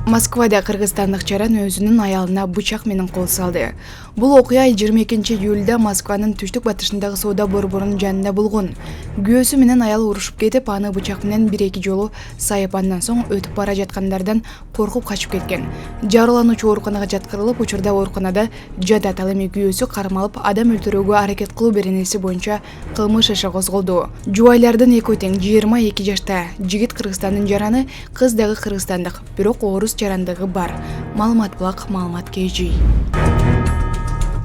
Москвада кыргызстандык жаран өзүнүн аялына бычак менен кол салды. Бул окуя 22 июлда Москванын түштүк батышындагы соода борборунун жанында болгон. Күйөөсү менен аялы урушуп кетип, аны бычак менен 1-2 жолу сайып, андан соң өтүп бара жаткандардан коркуп качып кеткен. Жаралануучу ооруканага жаткырылып, учурда ооруканада жатат. Ал эми күйөөсү кармалып, адам өлтүрүүгө аракет кылуу беренеси боюнча кылмыш иши козголду. Жубайлардын экөө тең 22 жашта жигит Кыргызстандын жараны, кыз дагы кыргызстандык, бирок орус жарандыгы бар. Маалымат булак, маалымат KG.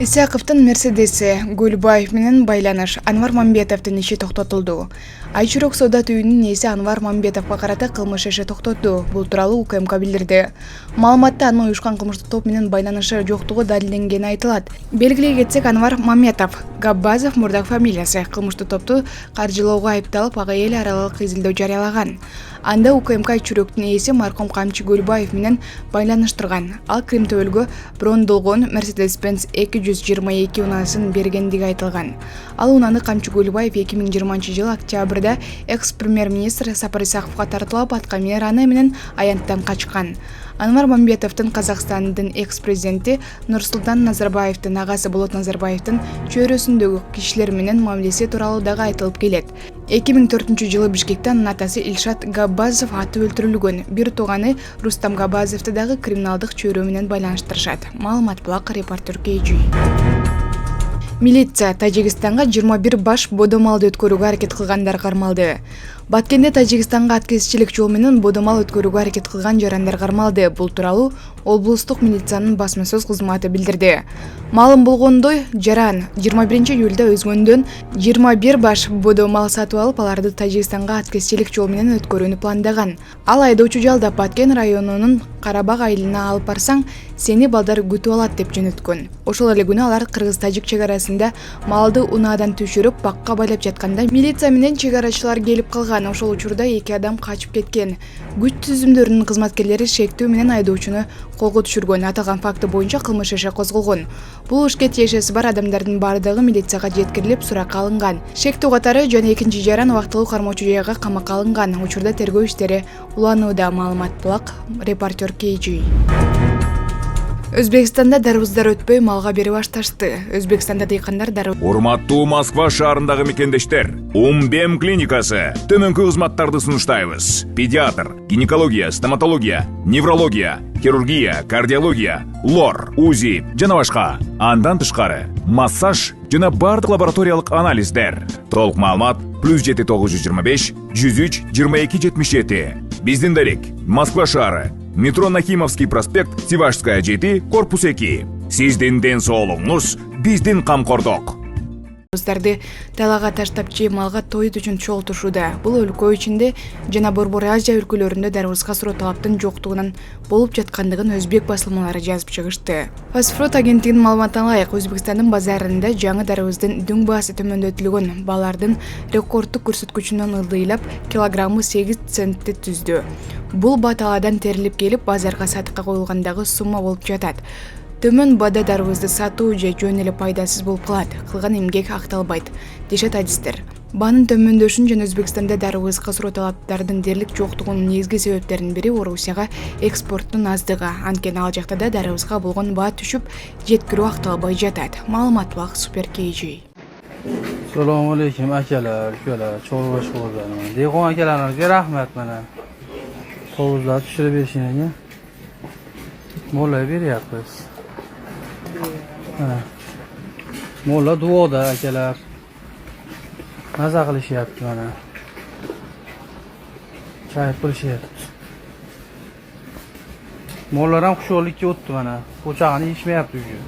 Исаковдун Мерседеси Гүлбаев менен байланыш. Анвар Мамбетовдун иши токтотулду. Айчурок соода түйүнүнүн ээси Анвар Мамбетовго карата кылмыш иши токтотду. Бул тууралуу УКМК билдирди. Маалыматта анын уюшкан кылмыштык топ менен байланышы жоктугу далилденгени айтылат. Белгилей кетсек, Анвар Мамбетов Габбазов мурдак фамилиясы. Кылмыштык топту каржылоого айыпталып, ага эл аралык изилдөө жарыялаган. Анда УКМК Айчуректин ээси маркум Камчы Гүлбаев менен байланыштырган. Ал Крим төбөлгө брондолгон Mercedes-Benz 222 унаасын бергендиги айтылган. Ал унааны Камчы Гүлбаев 2020 октябрда экс-премьер-министр Сапар Исаковго тартылып, атка минер аны менен аянттан качкан. Анвар Мамбетовдун Казакстандын экс-президенти Нурсултан Назарбаевдин агасы Болот Назарбаевдин чөйрөсүндөгү кишилер менен мамилеси тууралуу дагы айтылып келет. 2004 Бишкекте анын атасы Илшат Габбазов атып өлтүрүлгөн. Бир тууганы Рустам Габбазовду дагы криминалдык чөйрө менен байланыштырышат. Маалымат булак, репортер KG. Милиция Тажикстанга 21 баш бодомал өткөрүүгө аракет кылгандар кармалды. Баткенде Тажикстанга аткезчилик жол менен бодомал өткөрүүгө аракет кылган жарандар кармалды. Бул тууралуу облустук милициянын басма сөз кызматы билдирди. Маалым болгондой, жаран 21 июлда өзгөндөн 21 баш бодомал сатып алып, аларды Тажикстанга аткезчилик жол менен өткөрүүнү пландаган. Ал айдоочу жалдап Баткен районунун Карабак айылына алып барсаң, сени балдар күтүп алат деп жөнөткөн. Ошол эле күнү алар кыргыз-тажик чек арасында малды унаадан түшүрүп бакка байлап жатканда милиция менен чек арачылар келип калган. Ошол учурда 2 адам качып кеткен. Күч түзүмдөрүнүн кызматкерлери шектүү менен айдоочуну колго түшүргөн. Аталган факты боюнча кылмыш иши козголгон. Бул ишке тиешеси бар адамдардын бардыгы милицияга жеткирилип, суракка алынган. Шектүү катары жана экинчи жаран убактылуу кармоочу жайга камакка алынган. Учурда тергөө иштери уланууда. Маалымат булак, репортер KG. Өзбекстанда дарбыздар өтпөй малга бере башташты. Өзбекстанда дыйкандар Урматтуу Москва шаарындагы мекендештер, Умбем клиникасы төмөнкү кызматтарды сунуштайбыз. Педиатр, гинекология, стоматология, неврология, хирургия, кардиология, лор, УЗИ жана башка. Андан тышкары массаж жана бардык лабораториялык анализдер. Толук маалымат +7 925 103 22 77. Биздин дарек Москва шаары, метро Нахимовский проспект, Сивашская 7, корпус 2. Сиздин ден соолугуңуз биздин камкордук. Өздөрдү талага таштап же малга тоют үчүн чогултушууда. Бул өлкө ичинде жана Борбор Азия өлкөлөрүндө дарбызга суроо талаптын жоктугунан болуп жаткандыгын өзбек басылмалары жазып чыгышты. Фастфуд агенттигинин маалыматына ылайык, Өзбекстандын базарында жаңы дарбыздын дүң баасы төмөндөтүлгөн. Балардын рекорддук көрсөткүчүнөн ылдыйлап килограммы 8 центти түздү. Бул баталадан терилип келип базарга сатыкка коюлгандагы сумма болуп жатат. Төмөн бада дарбызды сатуу же жөн эле пайдасыз болуп калат. Кылган эмгек акталбайт, дешет адистер. Баанын төмөндөшүн жана Өзбекстанда дарбызга суроо талаптардын дээрлик жоктугунун негизги себептеринин бири Орусияга экспорттун аздыгы. Анткени ал жакта дарбызга болгон баа түшүп, жеткирүү акталбай жатат. Маалымат булак, Супер KG. Assalomu alaykum akalar, ukalar, chorvash bo'lganman. Dehqon akalarimizga rahmat mana. Hovuzlar tushirib berishingizga. Mo'llar beryapmiz. Mo'llar duoda akalar. Maza qilishyapti mana. Chay qilishyapti. Mo'llar ham xushyorlikka o'tdi mana. Po'chag'ini yeyishmayapti uyu.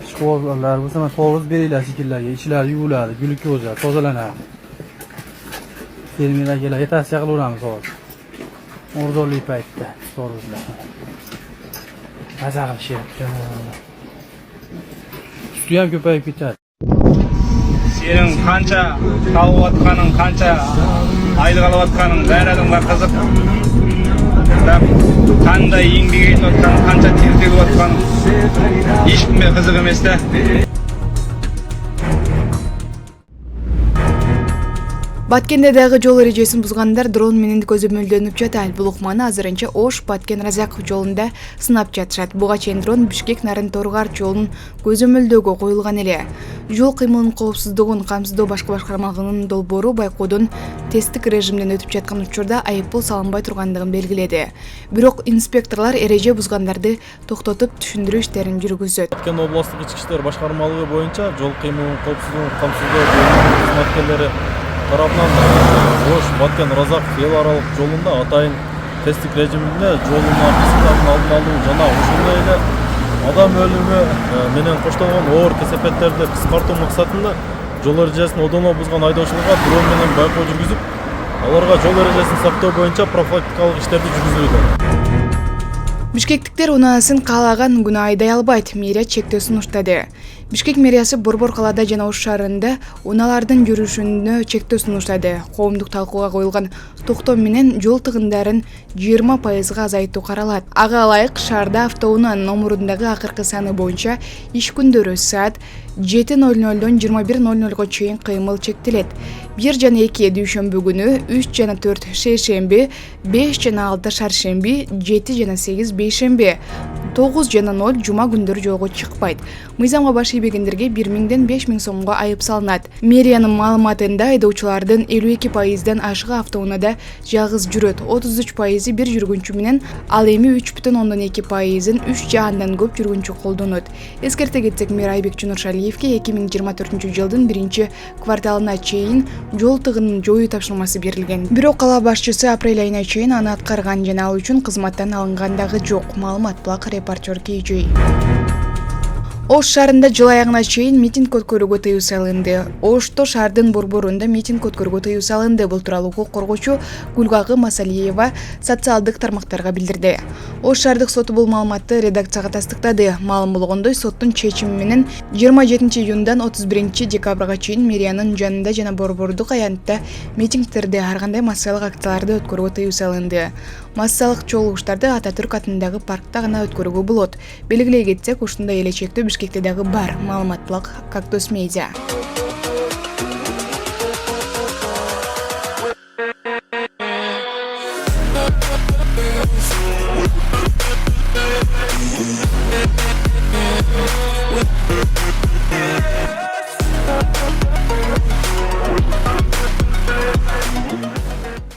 Shikovalar bo'lsa mana hovuz beringlar shekillarga, ichlari yuviladi, glyukoza tozalanadi. Fermer akalarga tavsiya qilaveramiz hozir. O'rzorlik paytda to'g'rizlar. Maza qilishyapti. Suti ham ko'payib ketadi. Sening qancha tavayotganing, qancha aylik olayotganing bari odamga qiziq. Qanday yenglik etayotganing, qancha tez tegayotganing hech kimga qiziq emas-da. Баткенде дагы жол эрежесин бузгандар дрон менен көзөмөлдөнүп жатат. Бул укманы азырынча Ош Баткен Разаков жолунда сынап жатышат. Буга чейин дрон Бишкек Нарын Торгар жолун көзөмөлдөөгө коюлган эле. Жол кыймылынын коопсуздугун камсыздоо башкы башкармалыгынын долбоору байкоодон тесттик режимден өтүп жаткан учурда айыппул салынбай тургандыгын белгиледи. Бирок инспекторлор эреже бузгандарды токтотуп түшүндүрүү иштерин жүргүзөт. Баткен областык ички иштер башкармалыгы боюнча жол кыймылынын коопсуздугун камсыздоо бөлүмүнүн кызматкерлери тарапынан Ош Баткен Разаков эл аралык жолунда атайын тесттик режиминде жолдун кысылтарын алдын алуу жана ошондой эле адам өлүмү менен коштолгон оор кесепеттерди кыскартуу максатында жол эрежесин одоно бузган айдоочуларга дрон менен байкоо жүргүзүп, аларга жол эрежесин сактоо боюнча профилактикалык иштерди жүргүзүүдө. Бишкектиктер унаасын каалаган күнөө айдай албайт, мэрия чектөө сунуштады. Бишкек мэриясы Борбор калаада жана Ош шаарында унаалардын жүрүшүнө чектөө сунуштады. Коомдук талкууга коюлган токтом менен жол тыгындарын 20% азайтуу каралат. Ага ылайык шаарда автоунаа номурундагы акыркы саны боюнча иш күндөрү саат 7:00дон 21:00го чейин кыймыл чектелет. 1 жана 2 дүйшөмбү күнү, 3 жана 4 шейшемби, 5 жана 6 шаршемби, 7 жана 8 бейшемби, 9 жана 0 жума күндөрү жолго чыкпайт. Мыйзамга баш ийбегендерге 1000ден 5000 сомго айып салынат. Мэриянын маалыматында айдоочулардын 52%дан ашыгы автоунаада жалгыз жүрөт, 33% бир жүргүнчү менен, ал эми 3,2%ын 3 же андан көп жүргүнчү колдонот. Эскерте кетсек, мэр Айбек Чунуршалиевге 2024-жылдын 1-кварталына чейин жол тыгынын жоюу тапшырмасы берилген. Бирок кала башчысы апрель айына чейин аны аткарган жана ал үчүн кызматтан алынган дагы жок. Маалымат Булак репортер Кейжей. Ош шаарында жыл аягына чейин митинг өткөрүүгө тыюу салынды. Ошто шаардын борборунда митинг өткөрүүгө тыюу салынды. Бул тууралуу укук коргоочу Гүлгагы Масалиева социалдык тармактарга билдирди. Ош шаардык соту бул маалыматты редакцияга тастыктады. Маалым болгондой, соттун чечими менен 27 июндан 31 декабрга чейин мэриянын жанында жана борбордук аянтта митингтерди, ар кандай массалык акцияларды өткөрүүгө тыюу салынды. Массалык чогулуштарды Ататүрк атындагы паркта гана өткөрүүгө болот. Белгилей кетсек, ушундай эле чектөө Бишкекте дагы бар. Маалымат Булак, Кактус Медиа.